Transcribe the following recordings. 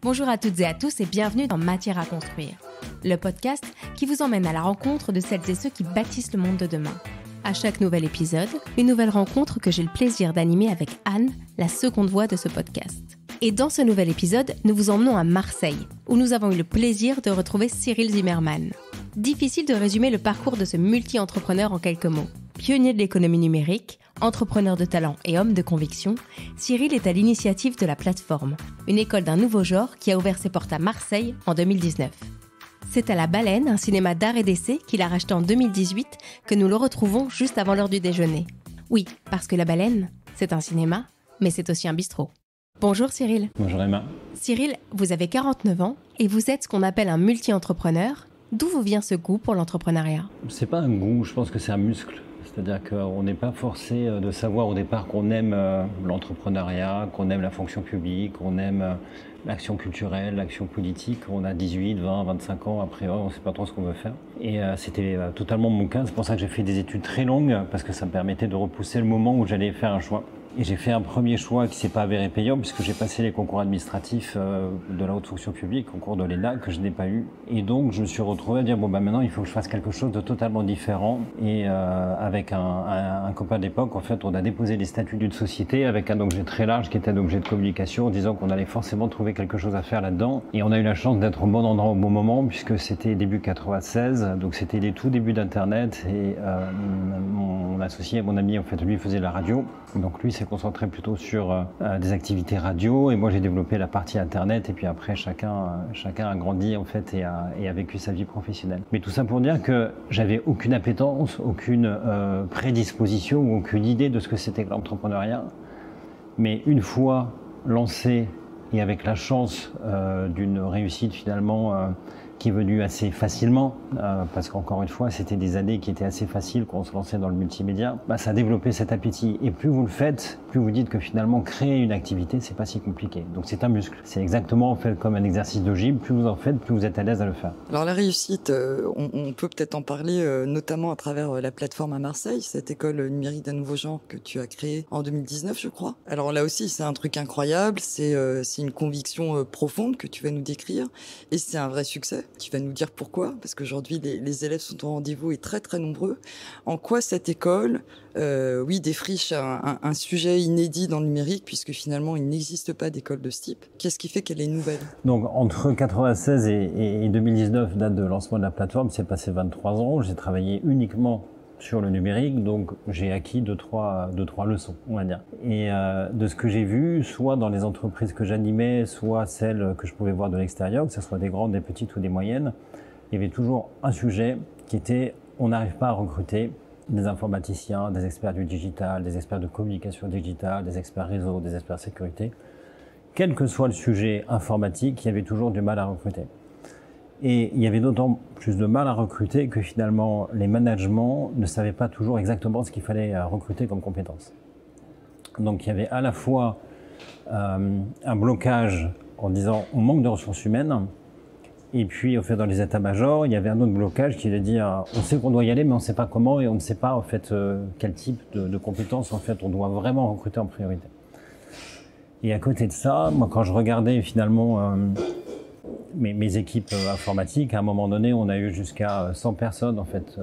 Bonjour à toutes et à tous et bienvenue dans Matière à construire, le podcast qui vous emmène à la rencontre de celles et ceux qui bâtissent le monde de demain. À chaque nouvel épisode, une nouvelle rencontre que j'ai le plaisir d'animer avec Anne, la seconde voix de ce podcast. Et dans ce nouvel épisode, nous vous emmenons à Marseille, où nous avons eu le plaisir de retrouver Cyril Zimmermann. Difficile de résumer le parcours de ce multi-entrepreneur en quelques mots. Pionnier de l'économie numérique, entrepreneur de talent et homme de conviction, Cyril est à l'initiative de La Plateforme, une école d'un nouveau genre qui a ouvert ses portes à Marseille en 2019. C'est à La Baleine, un cinéma d'art et d'essai qu'il a racheté en 2018, que nous le retrouvons juste avant l'heure du déjeuner. Oui, parce que La Baleine, c'est un cinéma, mais c'est aussi un bistrot. Bonjour Cyril. Bonjour Emma. Cyril, vous avez 49 ans et vous êtes ce qu'on appelle un multi-entrepreneur. D'où vous vient ce goût pour l'entrepreneuriat ? C'est pas un goût, je pense que c'est un muscle. C'est-à-dire qu'on n'est pas forcé de savoir au départ qu'on aime l'entrepreneuriat, qu'on aime la fonction publique, qu'on aime l'action culturelle, l'action politique. On a 18, 20, 25 ans, après on ne sait pas trop ce qu'on veut faire. Et c'était totalement mon cas, c'est pour ça que j'ai fait des études très longues, parce que ça me permettait de repousser le moment où j'allais faire un choix. Et j'ai fait un premier choix qui ne s'est pas avéré payant, puisque j'ai passé les concours administratifs de la haute fonction publique, concours de l'ENA, que je n'ai pas eu. Et donc je me suis retrouvé à dire, maintenant il faut que je fasse quelque chose de totalement différent. Et avec un copain de l'époque, en fait, on a déposé les statuts d'une société avec un objet très large qui était un objet de communication, en disant qu'on allait forcément trouver quelque chose à faire là-dedans. Et on a eu la chance d'être au bon endroit au bon moment, puisque c'était début 96, donc c'était les tout débuts d'Internet. Et mon associé, mon ami, en fait, lui faisait la radio. Donc lui s'est concentré plutôt sur des activités radio, et moi j'ai développé la partie Internet, et puis après chacun a grandi en fait et a vécu sa vie professionnelle. Mais tout ça pour dire que j'avais aucune appétence, aucune prédisposition ou aucune idée de ce que c'était que l'entrepreneuriat. Mais une fois lancé et avec la chance d'une réussite finalement qui est venue assez facilement, parce qu'encore une fois, c'était des années qui étaient assez faciles quand on se lançait dans le multimédia, ça a développé cet appétit. Et plus vous le faites, plus vous dites que finalement, créer une activité, c'est pas si compliqué. Donc c'est un muscle. C'est exactement en fait comme un exercice de gym. Plus vous en faites, plus vous êtes à l'aise à le faire. Alors la réussite, on peut peut-être en parler notamment à travers la plateforme à Marseille, cette école numérique d'un nouveau genre que tu as créée en 2019, je crois. Alors là aussi, c'est un truc incroyable, c'est une conviction profonde que tu vas nous décrire, et c'est un vrai succès. Tu vas nous dire pourquoi, parce qu'aujourd'hui les élèves sont au rendez-vous et très très nombreux. En quoi cette école, défriche un sujet inédit dans le numérique, puisque finalement il n'existe pas d'école de ce type. Qu'est-ce qui fait qu'elle est nouvelle ? Donc entre 96 et 2019, date de lancement de la plateforme, c'est passé 23 ans. J'ai travaillé uniquement sur le numérique, donc j'ai acquis deux, trois leçons, on va dire. Et de ce que j'ai vu, soit dans les entreprises que j'animais, soit celles que je pouvais voir de l'extérieur, que ce soit des grandes, des petites ou des moyennes, il y avait toujours un sujet qui était, on n'arrive pas à recruter des informaticiens, des experts du digital, des experts de communication digitale, des experts réseau, des experts sécurité. Quel que soit le sujet informatique, il y avait toujours du mal à recruter. Et il y avait d'autant plus de mal à recruter que finalement les managements ne savaient pas toujours exactement ce qu'il fallait recruter comme compétences. Donc il y avait à la fois un blocage en disant on manque de ressources humaines, et puis au fait dans les états-majors il y avait un autre blocage qui est de dire on sait qu'on doit y aller mais on ne sait pas comment, et on ne sait pas en fait quel type de compétences en fait on doit vraiment recruter en priorité. Et à côté de ça, moi quand je regardais finalement mes équipes informatiques, à un moment donné, on a eu jusqu'à 100 personnes en fait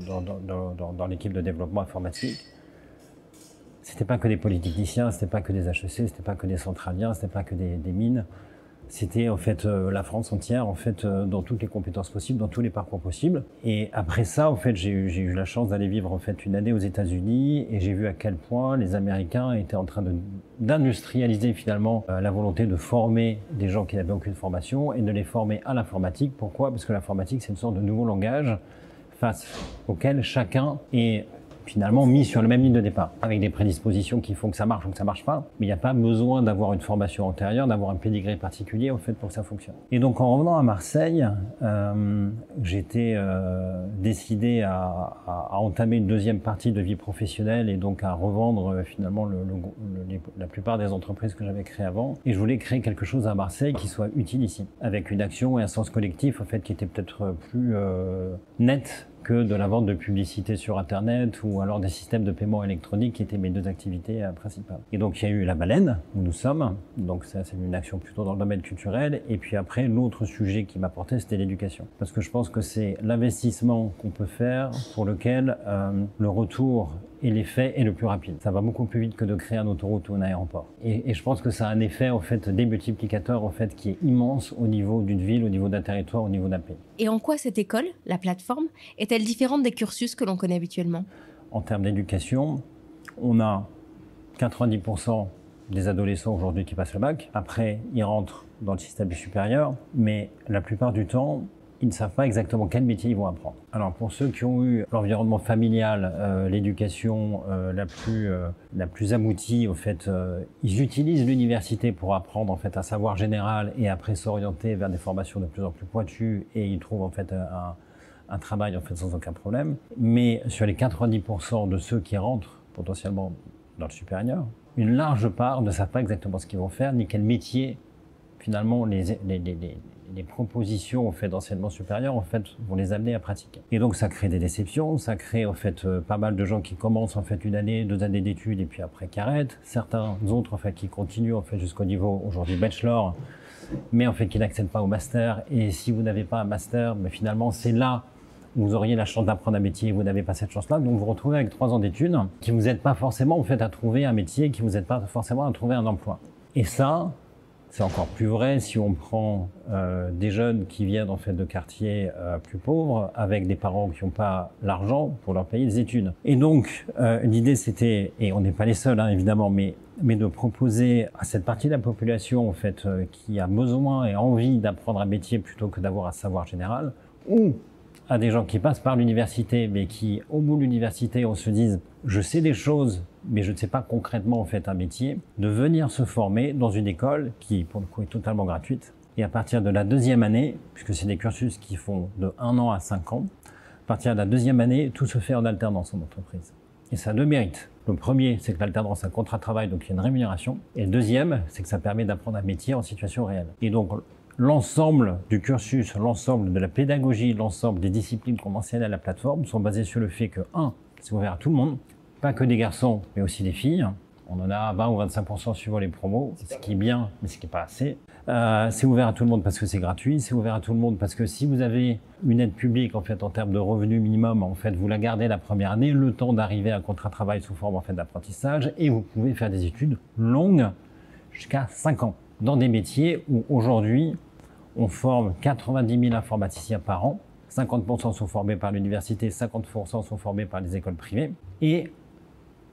dans l'équipe de développement informatique. C'était pas que des polytechniciens, c'était pas que des HEC, c'était pas que des centraliens, c'était pas que des mines. C'était en fait la France entière, en fait, dans toutes les compétences possibles, dans tous les parcours possibles. Et après ça, en fait, j'ai eu la chance d'aller vivre en fait une année aux États-Unis, et j'ai vu à quel point les Américains étaient en train d'industrialiser finalement la volonté de former des gens qui n'avaient aucune formation et de les former à l'informatique. Pourquoi ? Parce que l'informatique, c'est une sorte de nouveau langage face auquel chacun est finalement mis sur le même ligne de départ, avec des prédispositions qui font que ça marche ou que ça marche pas, mais il n'y a pas besoin d'avoir une formation antérieure, d'avoir un pédigré particulier en fait pour que ça fonctionne. Et donc en revenant à Marseille, j'étais décidé à entamer une deuxième partie de vie professionnelle, et donc à revendre finalement la plupart des entreprises que j'avais créées avant. Et je voulais créer quelque chose à Marseille qui soit utile ici, avec une action et un sens collectif en fait qui était peut-être plus net que de la vente de publicité sur Internet ou alors des systèmes de paiement électronique qui étaient mes deux activités principales. Et donc il y a eu la baleine, où nous sommes, donc ça c'est une action plutôt dans le domaine culturel, et puis après l'autre sujet qui m'apportait c'était l'éducation. Parce que je pense que c'est l'investissement qu'on peut faire pour lequel le retour et l'effet est le plus rapide. Ça va beaucoup plus vite que de créer un autoroute ou un aéroport. Et je pense que ça a un effet en fait démultiplicateur en fait qui est immense au niveau d'une ville, au niveau d'un territoire, au niveau d'un pays. Et en quoi cette école, la plateforme, est-elle différente des cursus que l'on connaît habituellement? En termes d'éducation, on a 90% des adolescents aujourd'hui qui passent le bac. Après, ils rentrent dans le système supérieur, mais la plupart du temps, ils ne savent pas exactement quel métier ils vont apprendre. Alors pour ceux qui ont eu l'environnement familial, l'éducation la plus aboutie, au fait, ils utilisent l'université pour apprendre en fait un savoir général et après s'orienter vers des formations de plus en plus pointues et ils trouvent en fait un travail en fait sans aucun problème. Mais sur les 90% de ceux qui rentrent potentiellement dans le supérieur, une large part ne savent pas exactement ce qu'ils vont faire ni quel métier finalement les propositions en fait, d'enseignement supérieur en fait, vont les amener à pratiquer. Et donc ça crée des déceptions, ça crée en fait, pas mal de gens qui commencent en fait, 1 année, 2 années d'études et puis après qui arrêtent. Certains autres en fait, qui continuent en fait, jusqu'au niveau aujourd'hui bachelor, mais en fait, qui n'accèdent pas au master. Et si vous n'avez pas un master, mais finalement c'est là où vous auriez la chance d'apprendre un métier et vous n'avez pas cette chance-là. Donc vous vous retrouvez avec 3 ans d'études qui ne vous aident pas forcément en fait, à trouver un métier, qui ne vous aident pas forcément à trouver un emploi. Et ça, c'est encore plus vrai si on prend des jeunes qui viennent en fait de quartiers plus pauvres, avec des parents qui n'ont pas l'argent pour leur payer des études. Et donc l'idée c'était, et on n'est pas les seuls hein, évidemment, mais de proposer à cette partie de la population en fait qui a besoin et envie d'apprendre un métier plutôt que d'avoir un savoir général, ou à des gens qui passent par l'université, mais qui, au bout de l'université, on se dise « je sais des choses, mais je ne sais pas concrètement en fait un métier », de venir se former dans une école qui, pour le coup, est totalement gratuite. Et à partir de la 2e année, puisque c'est des cursus qui font de 1 an à 5 ans, à partir de la 2e année, tout se fait en alternance en entreprise. Et ça a 2 mérites. Le premier, c'est que l'alternance a un contrat de travail, donc il y a une rémunération. Et le deuxième, c'est que ça permet d'apprendre un métier en situation réelle. Et donc, l'ensemble du cursus, l'ensemble de la pédagogie, l'ensemble des disciplines qu'on enseigne à la plateforme sont basées sur le fait que, 1, c'est ouvert à tout le monde, pas que des garçons, mais aussi des filles. On en a 20 ou 25% suivant les promos, ce qui est bien, mais ce qui n'est pas assez. C'est ouvert à tout le monde parce que c'est gratuit, c'est ouvert à tout le monde parce que si vous avez une aide publique en fait en termes de revenu minimum, en fait vous la gardez la première année, le temps d'arriver à un contrat de travail sous forme en fait d'apprentissage, et vous pouvez faire des études longues jusqu'à 5 ans dans des métiers où aujourd'hui on forme 90 000 informaticiens par an, 50% sont formés par l'université, 50% sont formés par les écoles privées, et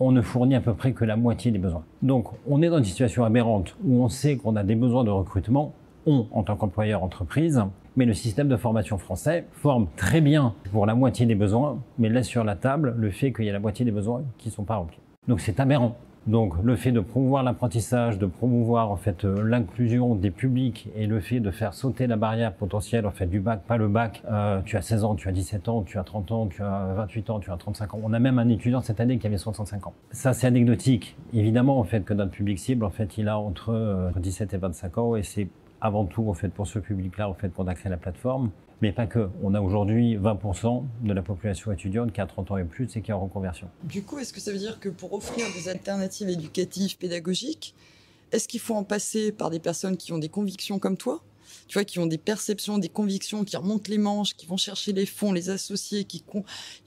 on ne fournit à peu près que la moitié des besoins. Donc on est dans une situation aberrante où on sait qu'on a des besoins de recrutement, en tant qu'employeur entreprise, mais le système de formation français forme très bien pour la moitié des besoins, mais laisse sur la table le fait qu'il y a la moitié des besoins qui ne sont pas remplis. Donc c'est aberrant. Donc le fait de promouvoir l'apprentissage, de promouvoir en fait l'inclusion des publics et le fait de faire sauter la barrière potentielle en fait du bac, pas le bac, tu as 16 ans, tu as 17 ans, tu as 30 ans, tu as 28 ans, tu as 35 ans. On a même un étudiant cette année qui avait 65 ans. Ça c'est anecdotique. Évidemment en fait que notre public cible en fait il a entre 17 et 25 ans et c'est avant tout en fait pour ce public-là en fait qu'on a créé la plateforme. Mais pas que. On a aujourd'hui 20% de la population étudiante qui a 30 ans et plus et qui est en reconversion. Du coup, est-ce que ça veut dire que pour offrir des alternatives éducatives, pédagogiques, est-ce qu'il faut en passer par des personnes qui ont des convictions comme toi ? Tu vois, qui ont des perceptions, des convictions, qui remontent les manches, qui vont chercher les fonds, les associés, il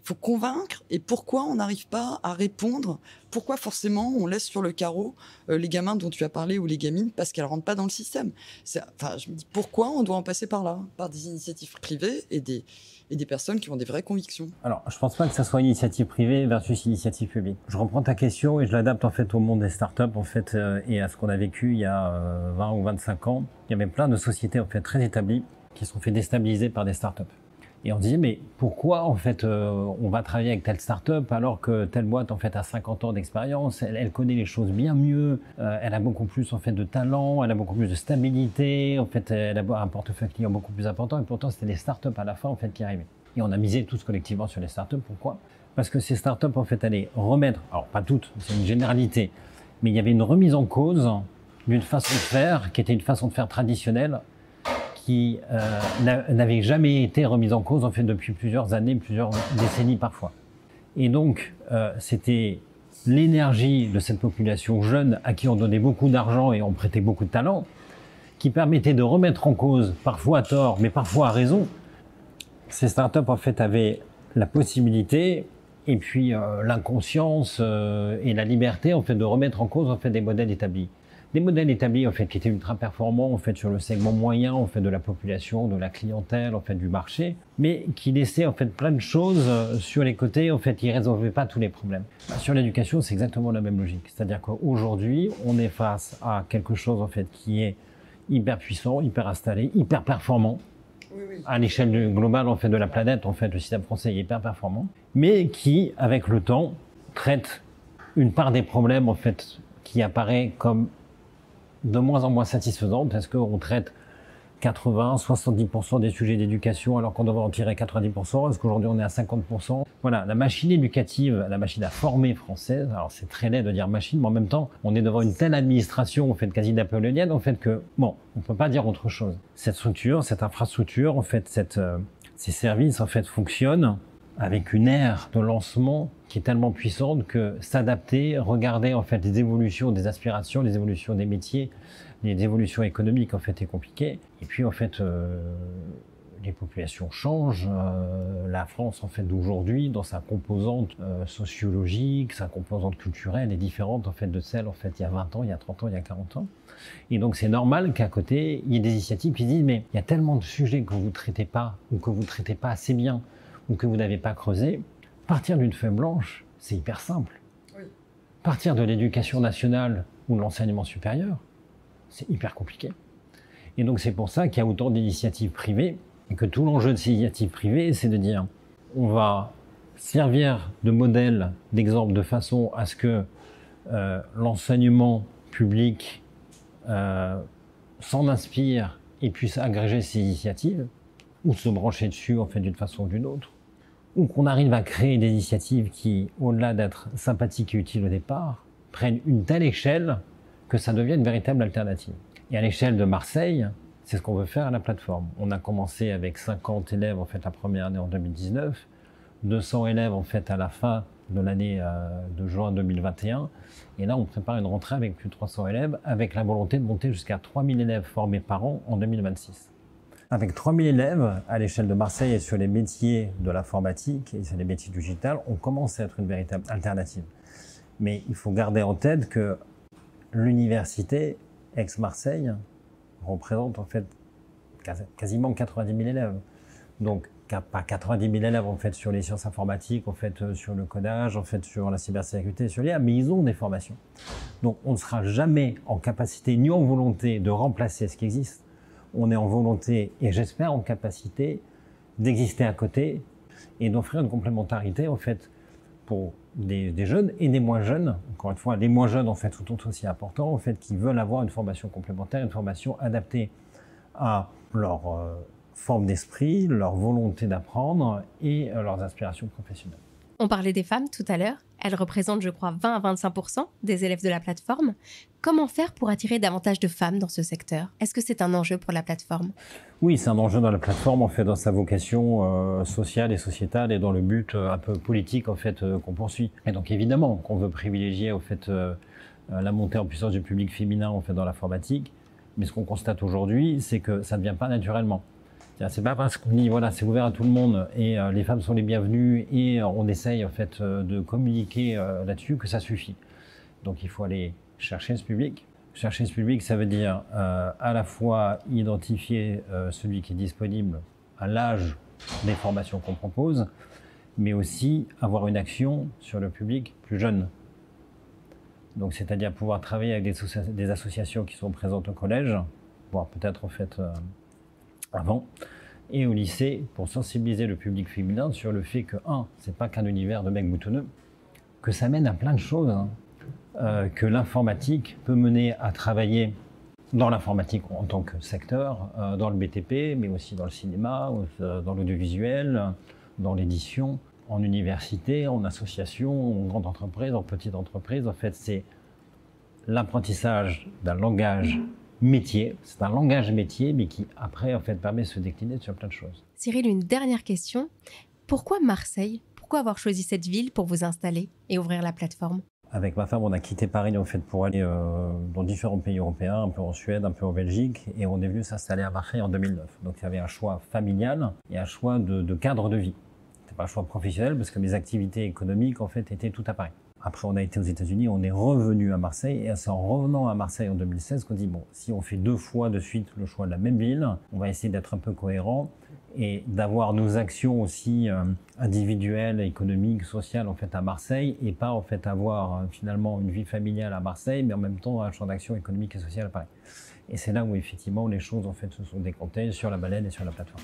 faut convaincre. Et pourquoi on n'arrive pas à répondre ? Pourquoi forcément on laisse sur le carreau les gamins dont tu as parlé ou les gamines parce qu'elles rentrent pas dans le système ? Je me dis pourquoi on doit en passer par là, par des initiatives privées et des personnes qui ont des vraies convictions. Alors, je pense pas que ça soit initiative privée versus initiative publique. Je reprends ta question et je l'adapte en fait au monde des startups en fait et à ce qu'on a vécu il y a 20 ou 25 ans. Il y avait plein de sociétés en fait très établies qui se sont fait déstabiliser par des startups. Et on disait mais pourquoi en fait on va travailler avec telle startup alors que telle boîte en fait a 50 ans d'expérience, elle connaît les choses bien mieux, elle a beaucoup plus en fait de talent, elle a beaucoup plus de stabilité, en fait elle a un portefeuille client beaucoup plus important et pourtant c'était des startups à la fin en fait qui arrivaient. Et on a misé tous collectivement sur les startups. Pourquoi ? Parce que ces startups en fait allaient remettre, alors pas toutes, c'est une généralité, mais il y avait une remise en cause d'une façon de faire qui était une façon de faire traditionnelle qui n'avait jamais été remise en cause en fait depuis plusieurs années, plusieurs décennies parfois. Et donc c'était l'énergie de cette population jeune à qui on donnait beaucoup d'argent et on prêtait beaucoup de talent, qui permettait de remettre en cause, parfois à tort, mais parfois à raison. Ces startups en fait avaient la possibilité et puis l'inconscience et la liberté en fait de remettre en cause en fait des modèles établis. Des modèles établis en fait qui étaient ultra performants en fait sur le segment moyen en fait de la population, de la clientèle en fait du marché, mais qui laissaient en fait plein de choses sur les côtés en fait qui résolvaient pas tous les problèmes. Sur l'éducation, c'est exactement la même logique, c'est-à-dire qu'aujourd'hui, on est face à quelque chose en fait qui est hyper puissant, hyper installé, hyper performant. À l'échelle globale en fait de la planète, en fait le système français est hyper performant, mais qui avec le temps traite une part des problèmes en fait qui apparaît comme de moins en moins satisfaisante parce qu'on traite 80-70% des sujets d'éducation alors qu'on devrait en tirer 90%. Est-ce qu'aujourd'hui on est à 50%? Voilà, la machine éducative, la machine à former française, alors c'est très laid de dire machine, mais en même temps, on est devant une telle administration, en fait, quasi napoléonienne, en fait, que, bon, on peut pas dire autre chose. Cette structure, cette infrastructure, en fait, ces services, en fait, fonctionnent avec une ère de lancement qui est tellement puissante que s'adapter, regarder, en fait, les évolutions des aspirations, les évolutions des métiers, les évolutions économiques, en fait, est compliqué. Et puis, en fait, les populations changent. La France, en fait, d'aujourd'hui, dans sa composante sociologique, sa composante culturelle, est différente, en fait, de celle, en fait, il y a 20 ans, il y a 30 ans, il y a 40 ans. Et donc, c'est normal qu'à côté, il y ait des initiatives qui disent, mais il y a tellement de sujets que vous ne traitez pas, ou que vous ne traitez pas assez bien, ou que vous n'avez pas creusé. Partir d'une feuille blanche, c'est hyper simple. Oui. Partir de l'éducation nationale ou de l'enseignement supérieur, c'est hyper compliqué. Et donc, c'est pour ça qu'il y a autant d'initiatives privées, et que tout l'enjeu de ces initiatives privées, c'est de dire, on va servir de modèle, d'exemple, de façon à ce que l'enseignement public s'en inspire et puisse agréger ces initiatives, ou se brancher dessus, en fait, d'une façon ou d'une autre, ou qu'on arrive à créer des initiatives qui, au-delà d'être sympathiques et utiles au départ, prennent une telle échelle que ça devient une véritable alternative. Et à l'échelle de Marseille, c'est ce qu'on veut faire à la plateforme. On a commencé avec 50 élèves en fait la première année en 2019, 200 élèves en fait à la fin de l'année de juin 2021, et là on prépare une rentrée avec plus de 300 élèves, avec la volonté de monter jusqu'à 3000 élèves formés par an en 2026. Avec 3000 élèves à l'échelle de Marseille et sur les métiers de l'informatique et sur les métiers digitales, on commence à être une véritable alternative. Mais il faut garder en tête que l'université ex-Marseille représente en fait quasiment 90 000 élèves. Donc pas 90 000 élèves en fait sur les sciences informatiques, en fait sur le codage, en fait sur la cybersécurité, sur l'IA, mais ils ont des formations. Donc on ne sera jamais en capacité ni en volonté de remplacer ce qui existe. On est en volonté et j'espère en capacité d'exister à côté et d'offrir une complémentarité en fait pour des jeunes et des moins jeunes. Encore une fois, les moins jeunes en fait sont tout aussi importants en fait qui veulent avoir une formation complémentaire, une formation adaptée à leur forme d'esprit, leur volonté d'apprendre et leurs aspirations professionnelles. On parlait des femmes tout à l'heure. Elles représentent, je crois, 20 à 25% des élèves de la plateforme. Comment faire pour attirer davantage de femmes dans ce secteur? Est-ce que c'est un enjeu pour la plateforme? Oui, c'est un enjeu dans la plateforme, en fait, dans sa vocation sociale et sociétale et dans le but un peu politique, en fait, qu'on poursuit. Et donc, évidemment, qu'on veut privilégier, en fait, la montée en puissance du public féminin, en fait, dans l'informatique. Mais ce qu'on constate aujourd'hui, c'est que ça ne vient pas naturellement. C'est pas parce qu'on dit voilà c'est ouvert à tout le monde et les femmes sont les bienvenues et on essaye en fait de communiquer là-dessus que ça suffit. Donc il faut aller chercher ce public. Chercher ce public, ça veut dire à la fois identifier celui qui est disponible à l'âge des formations qu'on propose, mais aussi avoir une action sur le public plus jeune. Donc c'est-à-dire pouvoir travailler avec des associations qui sont présentes au collège, voire peut-être en fait avant, et au lycée, pour sensibiliser le public féminin sur le fait que, c'est pas qu'un univers de mecs boutonneux, que ça mène à plein de choses, que l'informatique peut mener à travailler dans l'informatique en tant que secteur, dans le BTP, mais aussi dans le cinéma, dans l'audiovisuel, dans l'édition, en université, en association, en grande entreprise, en petite entreprise. En fait, c'est l'apprentissage d'un langage métier, c'est un langage métier, mais qui après en fait permet de se décliner sur plein de choses. Cyril, une dernière question. Pourquoi Marseille ? Pourquoi avoir choisi cette ville pour vous installer et ouvrir la plateforme ? Avec ma femme, on a quitté Paris en fait pour aller dans différents pays européens, un peu en Suède, un peu en Belgique, et on est venu s'installer à Marseille en 2009. Donc il y avait un choix familial et un choix de cadre de vie. C'était pas un choix professionnel parce que mes activités économiques en fait étaient tout à Paris. Après, on a été aux États-Unis, on est revenu à Marseille, et c'est en revenant à Marseille en 2016 qu'on dit bon, si on fait 2 fois de suite le choix de la même ville, on va essayer d'être un peu cohérent et d'avoir nos actions aussi individuelles, économiques, sociales en fait à Marseille, et pas en fait avoir finalement une vie familiale à Marseille, mais en même temps un champ d'action économique et social à Paris. Et c'est là où effectivement les choses en fait se sont décantées sur la baleine et sur la plateforme.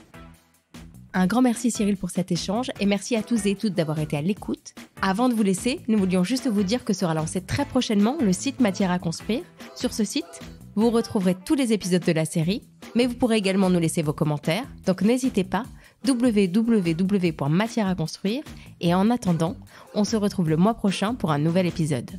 Un grand merci Cyril pour cet échange et merci à tous et toutes d'avoir été à l'écoute. Avant de vous laisser, nous voulions juste vous dire que sera lancé très prochainement le site Matière à construire. Sur ce site, vous retrouverez tous les épisodes de la série, mais vous pourrez également nous laisser vos commentaires, donc n'hésitez pas, www.matiereaconstruire. Et en attendant, on se retrouve le mois prochain pour un nouvel épisode.